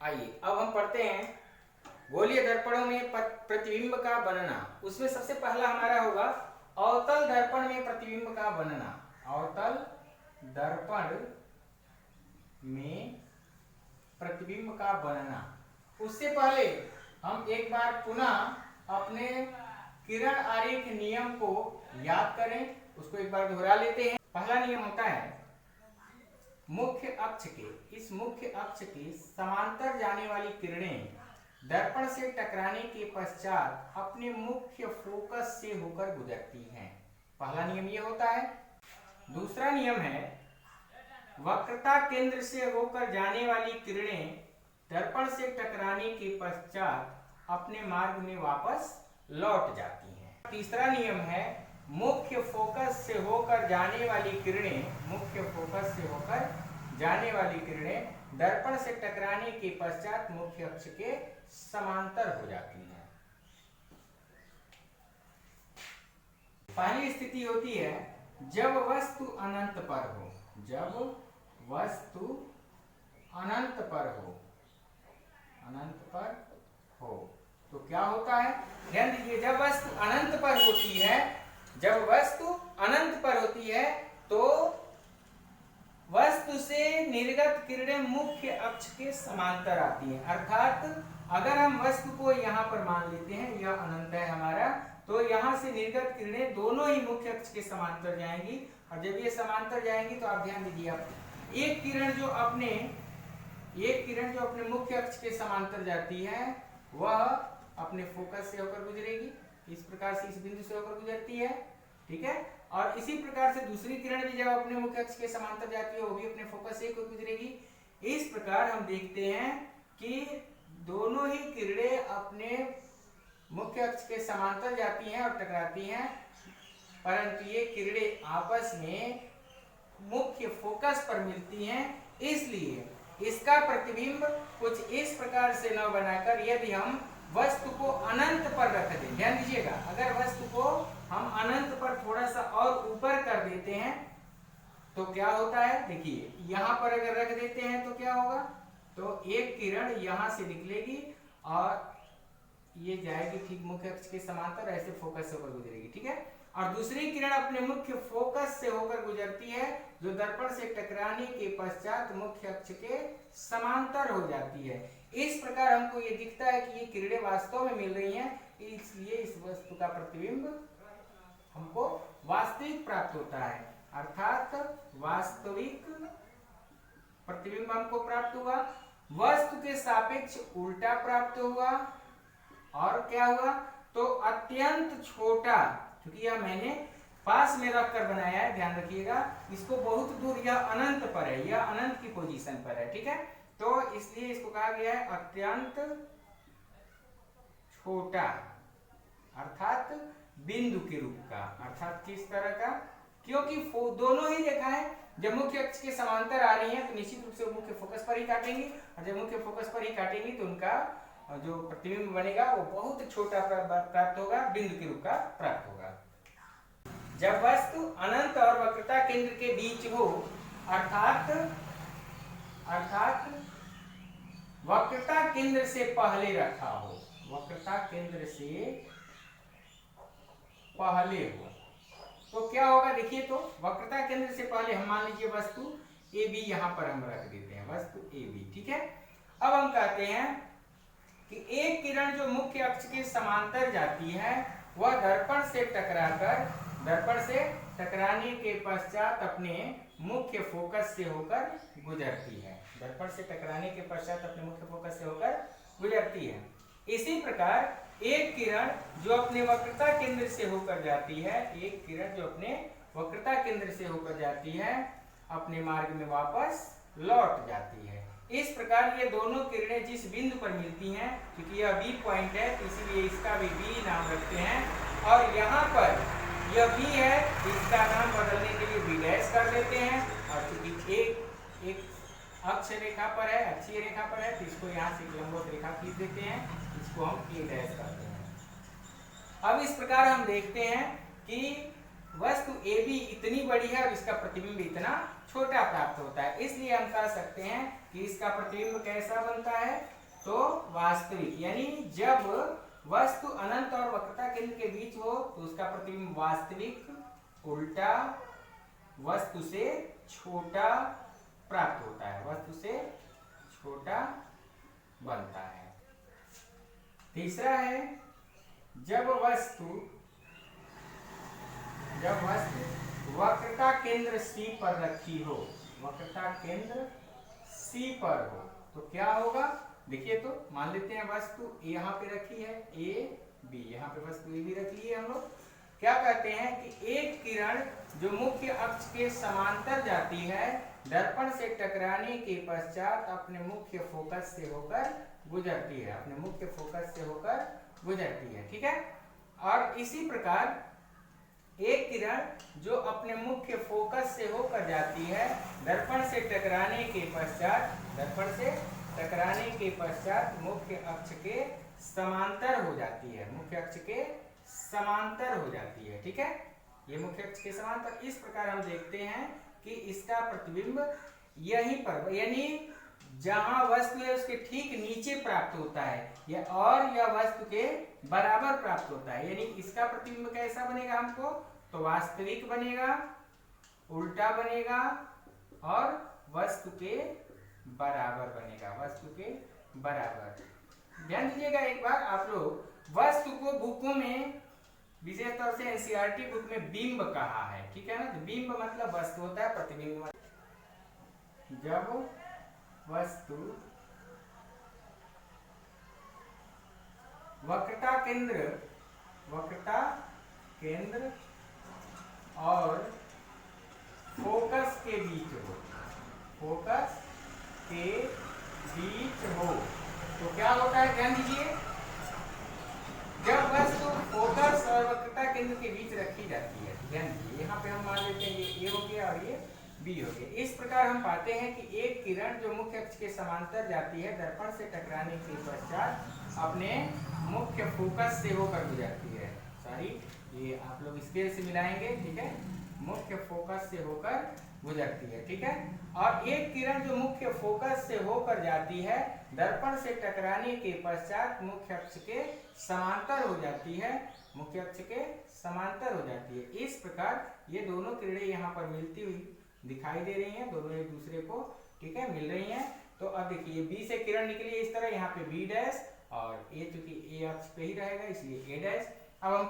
आइए अब हम पढ़ते हैं गोलीय दर्पणों में प्रतिबिंब का बनना। उसमें सबसे पहला हमारा होगा अवतल दर्पण में प्रतिबिंब का बनना। अवतल दर्पण में प्रतिबिंब का बनना। उससे पहले हम एक बार पुनः अपने किरण आरेख नियम को याद करें, उसको एक बार दोहरा लेते हैं। पहला नियम होता है मुख्य अक्ष के, इस मुख्य अक्ष के समांतर जाने वाली किरणें दर्पण से टकराने के पश्चात अपने मुख्य फोकस से होकर गुजरती हैं। पहला नियम ये होता है। दूसरा नियम है वक्रता केंद्र से होकर जाने वाली किरणें दर्पण से टकराने के पश्चात अपने मार्ग में वापस लौट जाती हैं। तीसरा नियम है मुख्य फोकस से होकर जाने वाली किरणें, मुख्य फोकस से होकर जाने वाली किरणें दर्पण से टकराने के पश्चात मुख्य अक्ष के समांतर हो जाती हैं। पहली स्थिति होती है जब वस्तु अनंत पर हो, जब वस्तु अनंत पर हो, अनंत पर हो तो क्या होता है, ध्यान दीजिए। जब वस्तु अनंत पर होती है, जब वस्तु अनंत पर होती है तो वस्तु से निर्गत किरणें मुख्य अक्ष के समांतर आती हैं। अर्थात अगर हम वस्तु को यहाँ पर मान लेते हैं, यह अनंत है हमारा, तो यहाँ से निर्गत किरणें दोनों ही मुख्य अक्ष के समांतर जाएंगी। और जब ये समांतर जाएंगी तो आप ध्यान दीजिए, आप एक किरण जो अपने मुख्य अक्ष के समांतर जाती है वह अपने फोकस से होकर गुजरेगी, इस प्रकार से इस बिंदु से होकर गुजरती है, ठीक है। और इसी प्रकार से दूसरी किरण भी जब अपने मुख्य अक्ष के समांतर जाती है वो भी अपने फोकस से होकर गुजरेगी। इस प्रकार हम देखते हैं कि दोनों ही किरणें अपने मुख्य अक्ष के समांतर जाती हैं और टकराती हैं, परंतु ये किरणें आपस में मुख्य फोकस पर मिलती हैं। इसलिए इसका प्रतिबिंब कुछ इस प्रकार से न बनाकर यदि हम वस्तु को अनंत पर रख दें, ध्यान दीजिएगा, अगर वस्तु को हम अनंत पर थोड़ा सा और ऊपर कर देते हैं तो क्या होता है, देखिए यहाँ पर अगर रख देते हैं तो क्या होगा, तो एक किरण यहाँ से निकलेगी और ये जाएगी ठीक मुख्य अक्ष के समांतर, ऐसे फोकस से होकर गुजरेगी, ठीक है। और दूसरी किरण अपने मुख्य फोकस से होकर गुजरती है जो दर्पण से टकराने के पश्चात मुख्य अक्ष के समांतर हो जाती है। इस प्रकार हमको ये दिखता है कि ये किरणें वास्तव में मिल रही हैं, इसलिए इस वस्तु का प्रतिबिंब हमको वास्तविक प्राप्त होता है, अर्थात वास्तविक प्रतिबिंब हमको प्राप्त हुआ। वस्तु के सापेक्ष उल्टा प्राप्त हुआ और क्या हुआ, तो अत्यंत छोटा, क्योंकि यह मैंने पास में रखकर बनाया है, ध्यान रखिएगा, इसको बहुत दूर, यह अनंत पर है, यह अनंत की पोजीशन पर है, ठीक है, तो इसलिए इसको कहा गया है अत्यंत छोटा, अर्थात बिंदु के रूप का। अर्थात किस तरह का, क्योंकि दोनों ही रेखाएं जब मुख्य अक्ष के समांतर आ रही हैं तो निश्चित रूप से मुख्य फोकस पर ही काटेंगी, और जब मुख्य फोकस पर ही काटेंगी तो उनका जो प्रतिबिंब बनेगा वो बहुत छोटा प्राप्त होगा, बिंदु के रूप का प्राप्त होगा। जब वस्तु अनंत और वक्रता केंद्र के बीच हो, अर्थात वक्रता केंद्र से पहले रखा हो, वक्रता केंद्र से पहले हो तो क्या होगा, देखिए, तो वक्रता केंद्र से पहले हम मान लीजिए वस्तु ए बी यहाँ पर हम रख देते हैं, वस्तु ए बी, ठीक है। अब हम कहते हैं कि एक किरण जो मुख्य अक्ष के समांतर जाती है वह दर्पण से टकराने के पश्चात अपने मुख्य फोकस से होकर गुजरती है, दर्पण से टकराने के पश्चात अपने मुख्य फोकस से होकर गुजरती है। इसी प्रकार एक किरण जो अपने वक्रता केंद्र से होकर जाती है, एक किरण जो अपने वक्रता केंद्र से होकर जाती है अपने मार्ग में वापस लौट जाती है। इस प्रकार ये दोनों किरणें जिस बिंदु पर मिलती हैं, क्योंकि यह बी पॉइंट है इसीलिए इसका भी बी नाम रखते हैं, और यहाँ पर यह बी है, इसका नाम बदलने के लिए बी डैश कर देते हैं, और क्योंकि एक अक्ष रेखा पर है, अक्षीय रेखा पर है, तो इसको यहाँ से लंबवत रेखा खींच देते हैं, इसको हम ए डैश करते हैं। अब इस प्रकार हम देखते हैं कि वस्तु ए बी इतनी बड़ी है और इसका प्रतिबिंब इतना छोटा प्राप्त होता है, इसलिए हम कह सकते हैं कि इसका प्रतिबिंब कैसा बनता है, तो वास्तविक, यानी जब वस्तु अनंत और वक्रता केंद्र के बीच हो तो उसका प्रतिबिंब वास्तविक, उल्टा, वस्तु से छोटा प्राप्त होता है, वस्तु से छोटा बनता है। तीसरा है जब वस्तु वक्रता केंद्र C पर रखी हो, वक्रता केंद्र C पर हो तो क्या होगा, देखिए तो मान लेते हैं वस्तु यहाँ पे रखी है A B, यहाँ पे वस्तु A भी रख ली है हम लोग। क्या कहते हैं कि एक किरण जो मुख्य अक्ष के समांतर जाती है, दर्पण से टकराने के पश्चात अपने मुख्य फोकस से होकर गुजरती है, अपने मुख्य फोकस से होकर गुजरती है, ठीक है। और इसी प्रकार एक किरण जो अपने मुख्य फोकस से होकर जाती है, दर्पण से टकराने के पश्चात मुख्य अक्ष के समांतर हो जाती है, मुख्य अक्ष के समांतर हो जाती है, ठीक है। ये मुख्य अक्ष के समांतर, इस प्रकार हम देखते हैं कि इसका प्रतिबिंब यहीं पर, यानी जहां वस्तु है उसके ठीक नीचे प्राप्त होता है या और यह वस्तु के बराबर प्राप्त होता है, यानी इसका प्रतिबिंब कैसा बनेगा हमको, तो वास्तविक बनेगा, उल्टा बनेगा और वस्तु के बराबर बनेगा, वस्तु के बराबर। ध्यान दीजिएगा एक बार आप लोग, वस्तु को बुकों में विशेष तौर से एनसीईआरटी बुक में बिंब कहा है, ठीक है ना। तो बिंब मतलब वस्तु होता है, प्रतिबिंब मतलब जब वस्तु वक्रता केंद्र और फोकस के बीच हो, तो क्या होता है, ध्यान दीजिए, जब वस्तु फोकस और वक्रता केंद्र के बीच रखी जाती है, ध्यान दीजिए, यहाँ पे हम मान लेते हैं ये A हो गया और ये B हो गया। इस प्रकार हम पाते हैं कि एक किरण जो मुख्य अक्ष के समांतर जाती है, दर्पण से टकराने के पश्चात अपने मुख्य फोकस से होकर गुजरती है, सॉरी ये आप लोग स्केल से मिलाएंगे, ठीक है, मुख्य फोकस से होकर गुजरती है, ठीक है। और एक किरण जो मुख्य फोकस से होकर जाती है, दर्पण से टकराने के पश्चात मुख्य अक्ष के समांतर हो जाती है, मुख्य अक्ष के समांतर हो जाती है। इस प्रकार ये दोनों किरणें यहाँ पर मिलती हुई दिखाई दे रही हैं, दोनों एक दूसरे को, ठीक है, मिल रही हैं। तो अब देखिए B से किरण निकली है इस तरह, यहाँ पे B डैश और A चूंकि A अक्ष पे ही रहेगा इसलिए A डैश। अब हम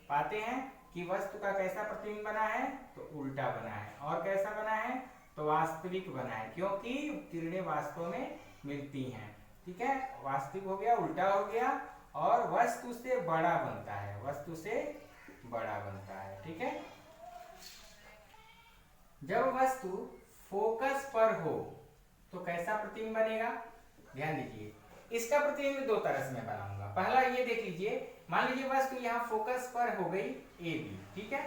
पाते हैं कि वस्तु का कैसा प्रतिबिंब बना है, तो उल्टा बना है, और कैसा बना है, तो वास्तविक बना है, क्योंकि किरणें वास्तव में मिलती हैं, ठीक है, वास्तविक हो गया, उल्टा हो गया और वस्तु से बड़ा बनता है, वस्तु से बड़ा बनता है, ठीक है। जब वस्तु फोकस पर हो तो कैसा प्रतिबिंब बनेगा, ध्यान दीजिए, इसका प्रतिबिंब दो तरह से मैं बनाऊंगा। पहला ये देख लीजिए, मान लीजिए वस्तु यहाँ फोकस पर हो गई A B, ठीक है,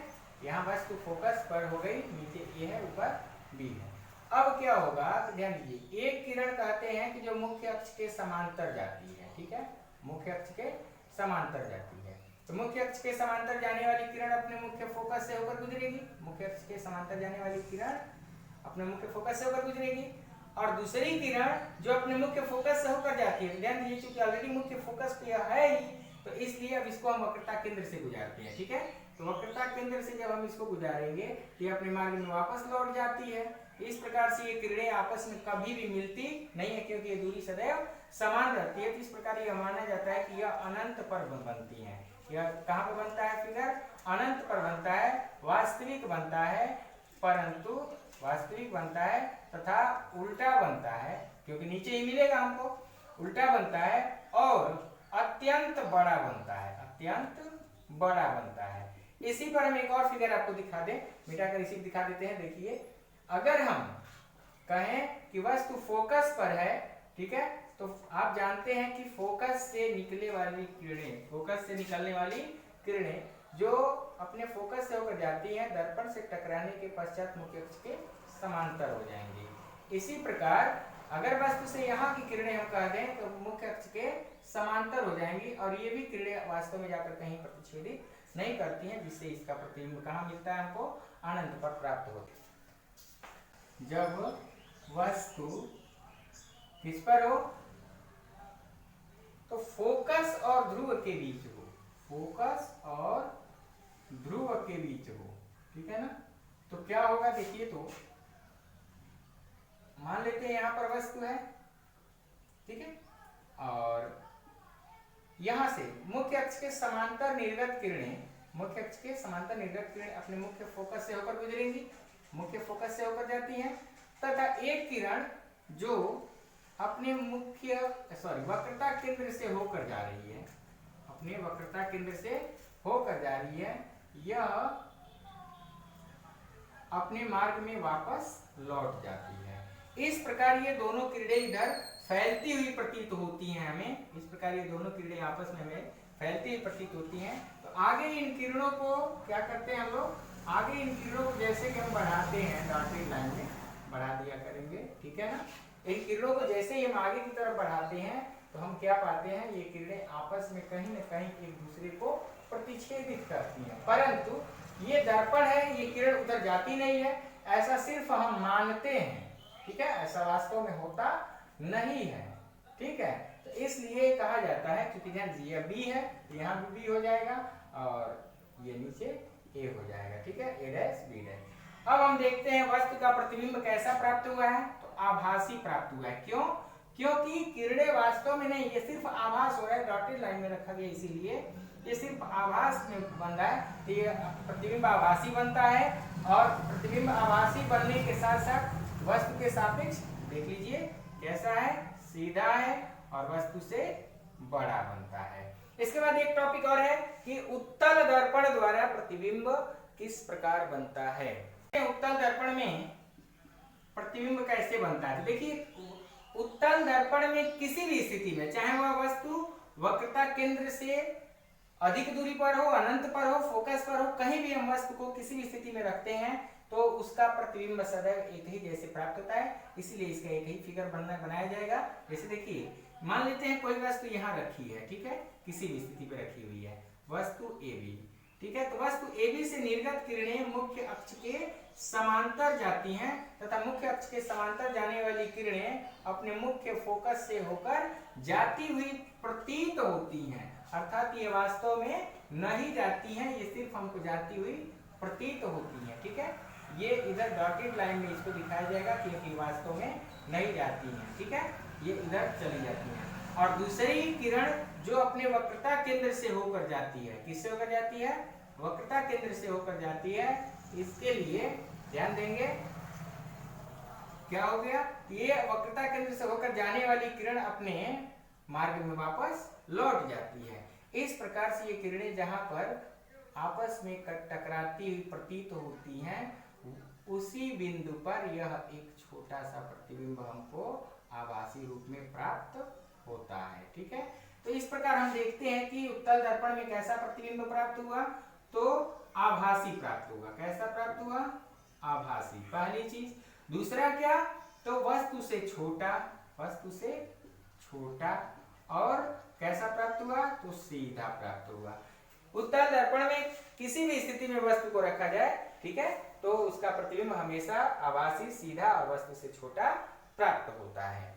यहाँ वस्तु फोकस पर हो गई, नीचे A है ऊपर B है। अब क्या होगा, तो ध्यान दीजिए, एक किरण कहते हैं कि जो मुख्य अक्ष के समांतर जाती है, ठीक है, मुख्य अक्ष के समांतर जाती है, तो मुख्य अक्ष के समांतर जाने वाली किरण अपने मुख्य फोकस से होकर गुजरेगी, मुख्य अक्ष के समांतर जाने वाली किरण अपने मुख्य फोकस से होकर गुजरेगी। और दूसरी किरण जो अपने मुख्य फोकस से होकर जाती है, ध्यान दीजिए चूंकि ऑलरेडी मुख्य फोकस पे है ही, तो इसलिए अब इसको हम वक्रता केंद्र से गुजारते हैं, ठीक है। तो वक्रता केंद्र से जब हम इसको गुजारेंगे तो ये अपने मार्ग में वापस लौट जाती है। इस प्रकार से ये किरणें आपस में कभी भी मिलती नहीं है, क्योंकि ये दूरी सदैव समान रहती है। तो इस प्रकार यह माना जाता है कि यह अनंत पर बनती है। यह कहाँ पर बनता है फिगर, अनंत पर बनता है, वास्तविक बनता है, परंतु वास्तविक बनता है तथा उल्टा बनता है, क्योंकि नीचे ही मिलेगा हमको, उल्टा बनता है और अत्यंत बड़ा बनता है, अत्यंत बड़ा बनता है। इसी पर हम एक और फिगर आपको दिखा दें, मिटाकर इसी दिखा देते हैं। देखिए, अगर हम कहें कि वस्तु फोकस पर है, ठीक है, तो आप जानते हैं कि फोकस से निकले वाली किरणें, फोकस से निकलने वाली किरणें जो अपने फोकस से होकर जाती हैं, दर्पण से टकराने के पश्चात मुख्य अक्ष के समांतर हो जाएंगी। इसी प्रकार अगर वस्तु से यहाँ की किरणें हम कह दें तो मुख्य अक्ष के समांतर हो जाएंगी, और ये भी किरणें वास्तव में जाकर कहीं प्रतिच्छेदित नहीं करती हैं, जिससे इसका प्रतिबिंब कहाँ मिलता है, हमको अनंत पर प्राप्त होती है। जब वस्तु किस पर हो, और ध्रुव के बीच हो, फोकस और ध्रुव के बीच हो, ठीक है ना। तो क्या होगा देखिए, तो मान लेते हैं यहां पर वस्तु है, ठीक है, और यहां से मुख्य अक्ष के समांतर निर्गत किरणें, मुख्य अक्ष के समांतर निर्गत किरणें अपने मुख्य फोकस से होकर गुजरेंगी, मुख्य फोकस से होकर जाती हैं, तथा एक किरण जो अपने मुख्य वक्रता केंद्र से होकर जा रही है, अपने वक्रता केंद्र से होकर जा रही है, यह अपने मार्ग में वापस लौट जाती है। इस प्रकार ये दोनों किरणें इधर फैलती हुई प्रतीत होती हैं हमें, इस प्रकार ये दोनों किरणें आपस में हमें फैलती हुई प्रतीत होती हैं। तो आगे इन किरणों को क्या करते हैं हम लोग, आगे इन किरणों को जैसे कि हम बढ़ाते हैं, डॉटेड लाइन में बढ़ा दिया करेंगे, ठीक है ना। इन किरणों को जैसे ही हम आगे की तरफ बढ़ाते हैं तो हम क्या पाते हैं, ये किरणें आपस में कहीं न कहीं एक दूसरे को प्रतिच्छेदित करती हैं, परंतु ये दर्पण है, ये किरण उधर जाती नहीं है, ऐसा सिर्फ हम मानते हैं, ठीक है, ऐसा वास्तव में होता नहीं है, ठीक है। तो इसलिए कहा जाता है, क्योंकि यह बी है, यहाँ भी बी हो जाएगा और ये नीचे ए हो जाएगा, ठीक है, ए डैश बी डैश। अब हम देखते हैं वस्तु का प्रतिबिंब कैसा प्राप्त हुआ है, तो आभासी प्राप्त हुआ है। क्यों? क्योंकि किरणें वास्तव में नहीं, ये सिर्फ आभास हो रहा है, डॉटेड लाइन में रखा गया इसीलिए, ये सिर्फ आभास में बन रहा है, तो ये प्रतिबिंब आभासी बनता है, और प्रतिबिंब आभासी बनने के साथ साथ वस्तु के सापेक्ष देख लीजिए कैसा है, सीधा है और वस्तु से बड़ा बनता है। इसके बाद एक टॉपिक और है कि उत्तल दर्पण द्वारा प्रतिबिंब किस प्रकार बनता है। उत्तल दर्पण में प्रतिबिंब कैसे बनता है, देखिए उत्तल दर्पण में किसी भी स्थिति में, चाहे वह वस्तु वक्रता केंद्र से अधिक दूरी पर हो, अनंत पर हो, फोकस पर हो, कहीं भी हम वस्तु को किसी भी स्थिति में रखते हैं तो उसका प्रतिबिंब सदैव एक ही जैसे प्राप्त होता है, इसलिए इसका एक ही फिगर बनाया जाएगा। जैसे देखिए, मान लेते हैं कोई वस्तु यहाँ रखी है, ठीक है, किसी भी स्थिति पे रखी हुई है वस्तु AB, ठीक है, तो वस्तु AB से निर्गत किरणें मुख्य अक्ष के समांतर जाती हैं तथा मुख्य अक्ष के समांतर जाने वाली किरणें अपने मुख्य फोकस से होकर जाती हुई प्रतीत होती हैं, अर्थात ये वास्तव में नहीं जाती हैं, ये सिर्फ हमको जाती हुई प्रतीत होती हैं, ठीक है। ये इधर डॉटेड लाइन में इसको दिखाया जाएगा क्योंकि वास्तव में नहीं जाती हैं, ठीक है, ये इधर चली जाती हैं। और दूसरी किरण जो अपने वक्रता केंद्र से होकर जाती है, किससे होकर जाती है, वक्रता केंद्र से होकर जाती है, इसके लिए ध्यान देंगे क्या हो गया, ये वक्रता केंद्र से होकर जाने वाली किरण अपने मार्ग में वापस लौट जाती है। इस प्रकार से ये किरणें जहां पर आपस में टकराती हुई प्रतीत होती हैं, उसी बिंदु पर यह एक छोटा सा प्रतिबिंब हमको आभासी रूप में प्राप्त होता है, ठीक है। तो इस प्रकार हम देखते हैं कि उत्तल दर्पण में कैसा प्रतिबिंब प्राप्त हुआ, तो आभासी प्राप्त हुआ। कैसा प्राप्त हुआ, आभासी, पहली चीज। दूसरा क्या, तो वस्तु से छोटा, वस्तु से छोटा, और कैसा प्राप्त हुआ, तो सीधा प्राप्त हुआ। उत्तल दर्पण में किसी भी स्थिति में वस्तु को रखा जाए, ठीक है, तो उसका प्रतिबिंब हमेशा आभासी, सीधा और वस्तु से छोटा प्राप्त होता है।